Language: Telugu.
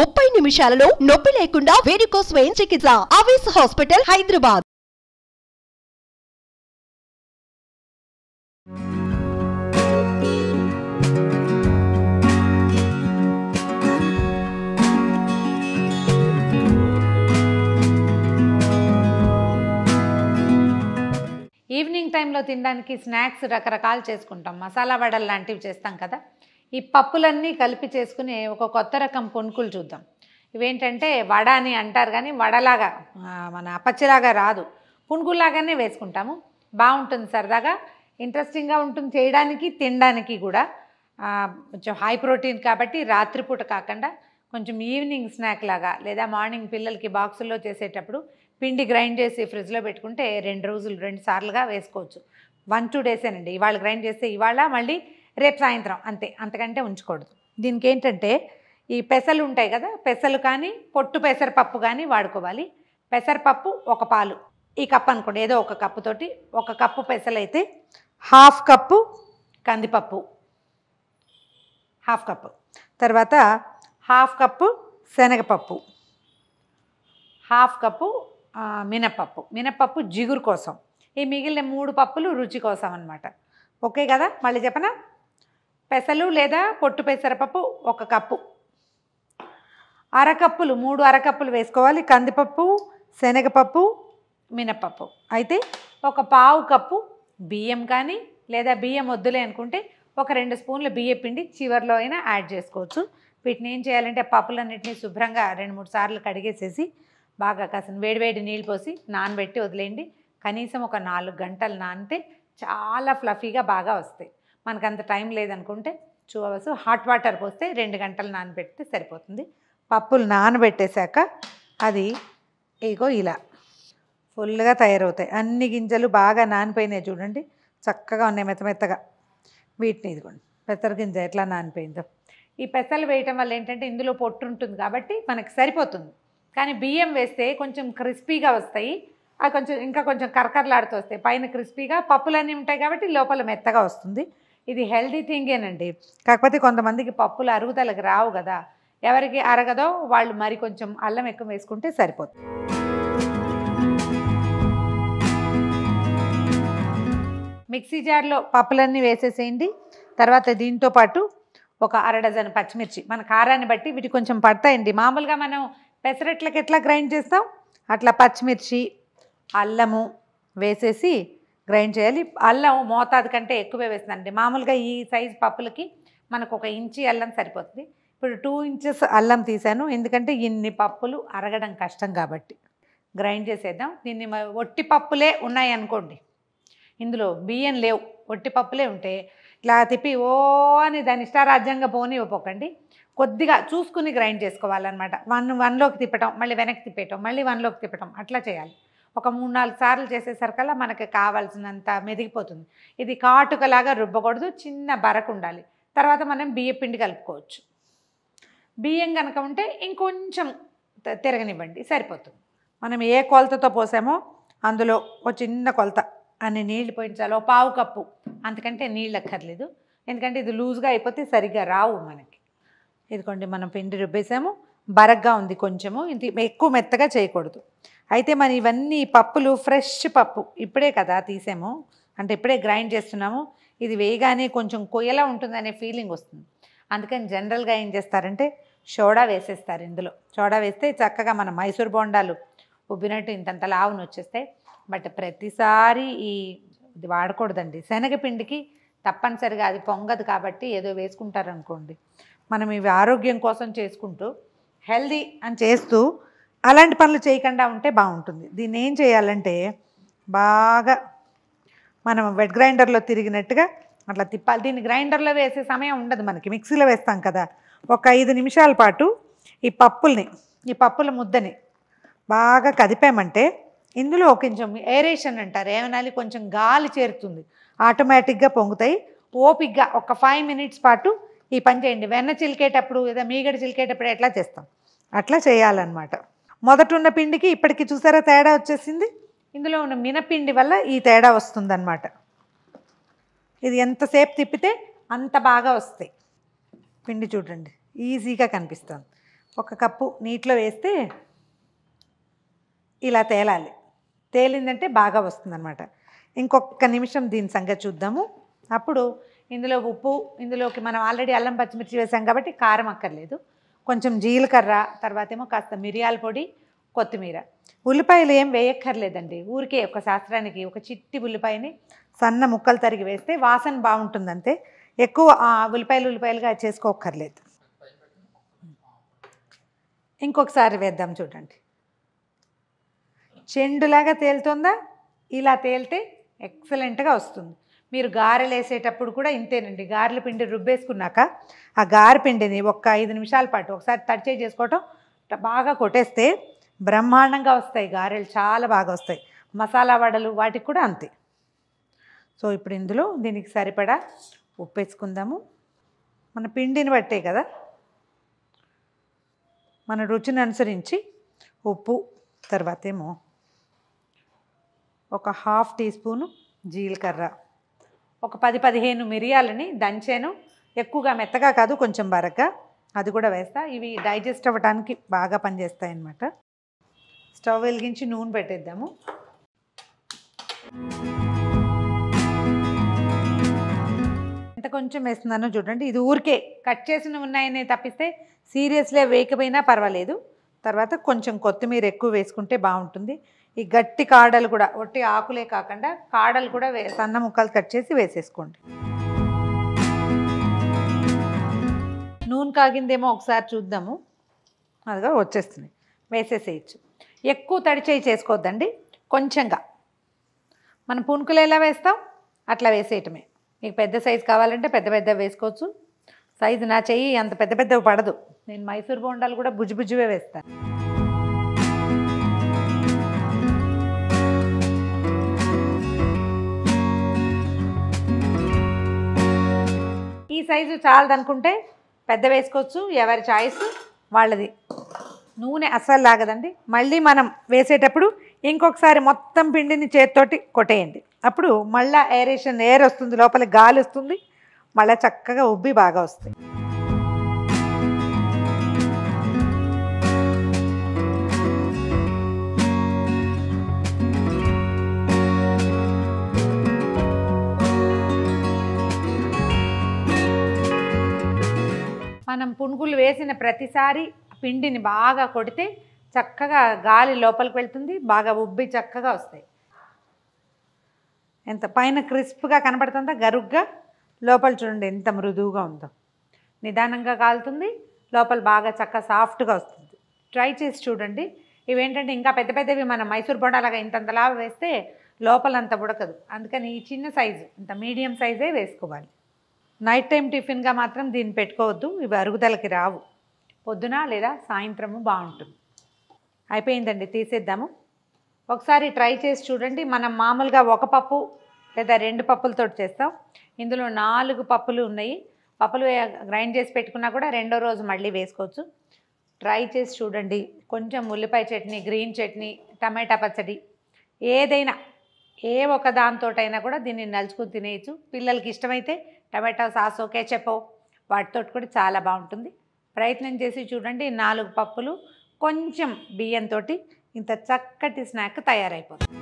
30 నిమిషాలలో నొప్పి లేకుండా వేడికోస్ వెయిన్ చికిత్స. ఆవేశ హాస్పిటల్, హైదరాబాద్. ఈవినింగ్ టైంలో తినడానికి స్నాక్స్ రకరకాలు చేసుకుంటాం. మసాలా వడలు లాంటివి చేస్తాం కదా. ఈ పప్పులన్నీ కలిపి చేసుకుని ఒక కొత్త రకం పునుకులు చూద్దాం. ఇవేంటంటే వడ అని అంటారు కానీ వడలాగా మన అపచ్చిలాగా రాదు, పునుకుల్లాగానే వేసుకుంటాము. బాగుంటుంది, సరదాగా ఇంట్రెస్టింగ్గా ఉంటుంది చేయడానికి, తినడానికి కూడా. కొంచెం హై ప్రోటీన్ కాబట్టి రాత్రిపూట కాకుండా కొంచెం ఈవినింగ్ స్నాక్ లాగా, లేదా మార్నింగ్ పిల్లలకి బాక్సుల్లో చేసేటప్పుడు పిండి గ్రైండ్ చేసి ఫ్రిడ్జ్లో పెట్టుకుంటే 2 సార్లుగా వేసుకోవచ్చు. 1-2 డేసేనండి. ఇవాళ గ్రైండ్ చేస్తే ఇవాళ, మళ్ళీ రేపు సాయంత్రం, అంతే, అంతకంటే ఉంచకూడదు. దీనికి ఏంటంటే ఈ పెసలు ఉంటాయి కదా, పెసలు కానీ పొట్టు పెసరపప్పు కానీ వాడుకోవాలి. పెసరపప్పు 1 పాలు, ఈ కప్పు అనుకోండి, ఏదో ఒక కప్పుతోటి 1 కప్పు పెసలు అయితే 1/2 కప్పు కందిపప్పు, 1/2 కప్పు. తర్వాత 1/2 కప్పు శనగపప్పు, 1/2 కప్పు మినప్పప్పు జిగురు కోసం. ఈ మిగిలిన 3 పప్పులు రుచి కోసం అన్నమాట. ఓకే కదా, మళ్ళీ చెప్పనా. పెసలు లేదా పొట్టు పెసరపప్పు 1 కప్పు, 3 అరకప్పులు వేసుకోవాలి. కందిపప్పు, శనగపప్పు, మినప్పప్పు. అయితే 1/4 కప్పు బియ్యం కానీ, లేదా బియ్యం వద్దులే అనుకుంటే 2 స్పూన్ల బియ్య పిండి చివరిలో అయినా యాడ్ చేసుకోవచ్చు. వీటిని ఏం చేయాలంటే పప్పులన్నింటినీ శుభ్రంగా 2-3 సార్లు కడిగేసేసి బాగా కాసిన వేడివేడి నీళ్ళు పోసి నానబెట్టి వదిలేయండి. కనీసం ఒక 4 గంటలు నానితే చాలా ఫ్లఫీగా బాగా వస్తాయి. మనకు అంత టైం లేదనుకుంటే 2 అవర్స్ హాట్ వాటర్ పోస్తే 2 గంటలు నానబెడితే సరిపోతుంది. పప్పులు నానబెట్టేశాక అది ఇగో ఇలా ఫుల్గా తయారవుతాయి. అన్ని గింజలు బాగా నానిపోయినాయి చూడండి, చక్కగా ఉన్నాయి మెత్తమెత్తగా. వీటిని ఇదిగోండి, పెసర గింజ ఎట్లా నానిపోయిందో. ఈ పెసలు వేయటం వల్ల ఏంటంటే ఇందులో పొట్టు ఉంటుంది కాబట్టి మనకి సరిపోతుంది. కానీ బియ్యం వేస్తే కొంచెం క్రిస్పీగా వస్తాయి, అవి కొంచెం కరకరలాడుతూ వస్తాయి. పైన క్రిస్పీగా, పప్పులన్నీ ఉంటాయి కాబట్టి లోపల మెత్తగా వస్తుంది. ఇది హెల్దీ థింగేనండి. కాకపోతే కొంతమందికి పప్పులు అరుగుదలకు రావు కదా, ఎవరికి అరగదో వాళ్ళు మరి కొంచెం అల్లం ఎక్కువ వేసుకుంటే సరిపోతుంది. మిక్సీ జార్లో పప్పులన్నీ వేసేసేయండి. తర్వాత దీంతో పాటు 1/2 డజన్ పచ్చిమిర్చి, మన కారాన్ని బట్టి వీటి కొంచెం పడతాయండి. మామూలుగా మనం పెసరట్లకి ఎట్లా గ్రైండ్ చేస్తాం అట్లా పచ్చిమిర్చి, అల్లము వేసేసి గ్రైండ్ చేయాలి. అల్లం మోతాదు కంటే ఎక్కువే వేస్తుందండి. మామూలుగా ఈ సైజు పప్పులకి మనకు 1 ఇంచి అల్లం సరిపోతుంది. ఇప్పుడు 2 ఇంచెస్ అల్లం తీసాను, ఎందుకంటే ఇన్ని పప్పులు అరగడం కష్టం కాబట్టి. గ్రైండ్ చేసేద్దాం. దీన్ని ఒట్టి పప్పులే ఉన్నాయి అనుకోండి, ఇందులో బియ్యం లేవు, ఒట్టి పప్పులే ఉంటే ఇట్లా తిప్పి ఓ అని దాని ఇష్టారాజ్యంగా పోనివ్వకండి. కొద్దిగా చూసుకుని గ్రైండ్ చేసుకోవాలన్నమాట. 1లోకి తిప్పటం, మళ్ళీ వెనక్కి తిప్పేయటం, మళ్ళీ 1లోకి తిప్పటం, అట్లా చేయాలి. ఒక 3-4 సార్లు చేసేసరికల్లా మనకి కావాల్సినంత మెదిగిపోతుంది. ఇది కాటుకలాగా రుబ్బకూడదు, చిన్న బరకు ఉండాలి. తర్వాత మనం బియ్య పిండి కలుపుకోవచ్చు. బియ్యం కనుక ఉంటే ఇంకొంచెం తిరగనివ్వండి, సరిపోతుంది. మనం ఏ కొలతతో పోసామో అందులో ఒక చిన్న కొలత అన్ని నీళ్లు పోయించాలి. 1/4 కప్పు, అంతకంటే నీళ్ళు అక్కర్లేదు, ఎందుకంటే ఇది లూజ్గా అయిపోతే సరిగ్గా రావు మనకి. ఇదిగోండి, మనం పిండి రుబ్బేసాము, బరగ్గా ఉంది కొంచెము, ఇది ఎక్కువ మెత్తగా చేయకూడదు. అయితే మనం ఇవన్నీ పప్పులు ఫ్రెష్ పప్పు ఇప్పుడే కదా తీసాము, అంటే ఇప్పుడే గ్రైండ్ చేస్తున్నాము. ఇది వేయగానే కొంచెం కొయ్యలా ఉంటుందనే ఫీలింగ్ వస్తుంది. అందుకని జనరల్గా ఏం చేస్తారంటే సోడా వేసేస్తారు. ఇందులో సోడా వేస్తే చక్కగా మన మైసూర్ బోండాలు ఉబ్బినట్టు ఇంతంత లావును వచ్చేస్తాయి. బట్ ప్రతిసారి ఇది వాడకూడదండి. శనగపిండికి తప్పనిసరిగా అది పొంగదు కాబట్టి ఏదో వేసుకుంటారనుకోండి. మనం ఇవి ఆరోగ్యం కోసం చేసుకుంటూ హెల్దీ అని చేస్తూ అలాంటి పనులు చేయకుండా ఉంటే బాగుంటుంది. దీన్ని ఏం చేయాలంటే బాగా మనం వెట్ గ్రైండర్లో తిరిగినట్టుగా అట్లా తిప్పాలి. దీన్ని గ్రైండర్లో వేసే సమయం ఉండదు మనకి, మిక్సీలో వేస్తాం కదా. ఒక 5 నిమిషాల పాటు ఈ పప్పుల ముద్దని బాగా కదిపామంటే ఇందులో కొంచెం ఏరేషన్ అంటారు, ఏమనాలి, కొంచెం గాలి చేరుతుంది, ఆటోమేటిక్గా పొంగుతాయి. ఓపిక్గా ఒక 5 మినిట్స్ పాటు ఈ పని చేయండి. వెన్న చిలికేటప్పుడు లేదా మీగడ చిలికేటప్పుడు ఎట్లా చేస్తాం అట్లా చేయాలన్నమాట. మొదట ఉన్న పిండికి ఇప్పటికి చూసారా తేడా వచ్చేసింది. ఇందులో ఉన్న మినపిండి వల్ల ఈ తేడా వస్తుందన్నమాట. ఇది ఎంతసేపు తిప్పితే అంత బాగా వస్తాయి. పిండి చూడండి ఈజీగా కనిపిస్తుంది. 1 కప్పు నీటిలో వేస్తే ఇలా తేలాలి. తేలిందంటే బాగా వస్తుందన్నమాట. ఇంకొక నిమిషం దీని సంగతి చూద్దాము. అప్పుడు ఇందులో ఉప్పు, ఇందులోకి మనం ఆల్రెడీ అల్లం పచ్చిమిర్చి వేసాం కాబట్టి కారం అక్కర్లేదు. కొంచెం జీలకర్ర, తర్వాత ఏమో కాస్త మిరియాల పొడి, కొత్తిమీర. ఉల్లిపాయలు ఏం వేయక్కర్లేదండి. ఊరికే ఒక శాస్త్రానికి ఒక చిట్టి ఉల్లిపాయని సన్న ముక్కలు తరిగి వేస్తే వాసన బాగుంటుంది అంతే. ఎక్కువ ఉల్లిపాయలుగా చేసుకోక్కర్లేదు. ఇంకొకసారి వేద్దాం చూడండి. చెండులాగా తేలుతుందా? ఇలా తేలితే ఎక్సలెంట్గా వస్తుంది. మీరు గారెలు వేసేటప్పుడు కూడా ఇంతేనండి. గారెల పిండి రుబ్బేసుకున్నాక ఆ గారె పిండిని ఒక 5 నిమిషాల పాటు ఒకసారి టచ్ చేసుకోవటం, బాగా కొట్టేస్తే బ్రహ్మాండంగా వస్తాయి గారెలు, చాలా బాగా వస్తాయి. మసాలా వడలు వాటికి కూడా అంతే. సో ఇప్పుడు ఇందులో దీనికి సరిపడా ఉప్పు వేసుకుందాము. మన పిండిని బట్టే కదా, మన రుచిని అనుసరించి ఉప్పు, తర్వాత ఏమో ఒక 1/2 టీ స్పూను జీలకర్ర, ఒక 10-15 మిరియాలని దంచాను. ఎక్కువగా మెత్తగా కాదు, కొంచెం బరగ్గా, అది కూడా వేస్తా. ఇవి డైజెస్ట్ అవ్వడానికి బాగా పనిచేస్తాయి అన్నమాట. స్టవ్ వెలిగించి నూనె పెట్టేద్దాము. ఎంత కొంచెం వేస్తున్నానో చూడండి. ఇది ఊరికే కట్ చేసిన ఉన్నాయని తప్పిస్తే సీరియస్లీ వేయకపోయినా పర్వాలేదు. తర్వాత కొంచెం కొత్తిమీర ఎక్కువ వేసుకుంటే బాగుంటుంది. ఈ గట్టి కాడలు కూడా, ఒట్టి ఆకులే కాకుండా కాడలు కూడా సన్న ముక్కలు కట్ చేసి వేసేసుకోండి. నూనె కాగిందేమో ఒకసారి చూద్దాము. అదిగా వచ్చేస్తుంది, వేసేసేయచ్చు. ఎక్కువ తడిచేయి చేసుకోవద్దండి, కొంచెంగా. మనం పునుకులు ఎలా వేస్తాం అట్లా వేసేయటమే. మీకు పెద్ద సైజు కావాలంటే పెద్ద పెద్ద వేసుకోవచ్చు. సైజు నా చెయ్యి అంత పెద్ద పెద్దవి పడదు. నేను మైసూర్ బోండాలు కూడా బుజ్జివే వేస్తాను. ఈ సైజు చాలదనుకుంటే పెద్ద వేసుకోవచ్చు, ఎవరి చాయిస్ వాళ్ళది. నూనె అస్సలు లాగదండి. మళ్ళీ మనం వేసేటప్పుడు ఇంకొకసారి మొత్తం పిండిని చేతితోటి కొట్టేయండి. అప్పుడు మళ్ళీ ఎయిర్ వస్తుంది, లోపల గాలి వస్తుంది, మళ్ళీ చక్కగా ఉబ్బి బాగా వస్తాయి. మనం పునుగులు వేసిన ప్రతిసారి పిండిని బాగా కొడితే చక్కగా గాలి లోపలికి వెళ్తుంది, బాగా ఉబ్బి చక్కగా వస్తాయి. ఎంత పైన క్రిస్ప్గా కనపడుతుందో, గరుగ్గా, లోపల చూడండి ఎంత మృదువుగా ఉందో. నిదానంగా కాలుతుంది, లోపల బాగా చక్కగా సాఫ్ట్గా వస్తుంది. ట్రై చేసి చూడండి. ఇవేంటంటే ఇంకా పెద్ద పెద్దవి మనం మైసూర్ బొండాలాగా ఇంతంతలా వేస్తే లోపలంత ఉడకదు. అందుకని ఈ చిన్న సైజు, ఇంత మీడియం సైజే వేసుకోవాలి. నైట్ టైం టిఫిన్గా మాత్రం దీన్ని పెట్టుకోవద్దు, ఇవి అరుగుదలకి రావు. పొద్దున లేదా సాయంత్రము బాగుంటుంది. అయిపోయిందండి, తీసేద్దాము. ఒకసారి ట్రై చేసి చూడండి. మనం మామూలుగా 1 పప్పు లేదా 2 పప్పులతో చేస్తాం. ఇందులో 4 పప్పులు ఉన్నాయి. పప్పులు గ్రైండ్ చేసి పెట్టుకున్నా కూడా రెండో రోజు మళ్ళీ వేసుకోవచ్చు. ట్రై చేసి చూడండి. కొంచెం ఉల్లిపాయ చట్నీ, గ్రీన్ చట్నీ, టమాటా పచ్చడి, ఏదైనా ఏ ఒక దాంతోటైనా కూడా దీన్ని నలుచుకుని తినేయచ్చు. పిల్లలకి ఇష్టమైతే టమాటా సాసో, కెచపో వాటితో కూడా చాలా బాగుంటుంది. ప్రయత్నం చేసి చూడండి. 4 పప్పులు, కొంచెం బియ్యంతో ఇంత చక్కటి స్నాక్ తయారైపోతుంది.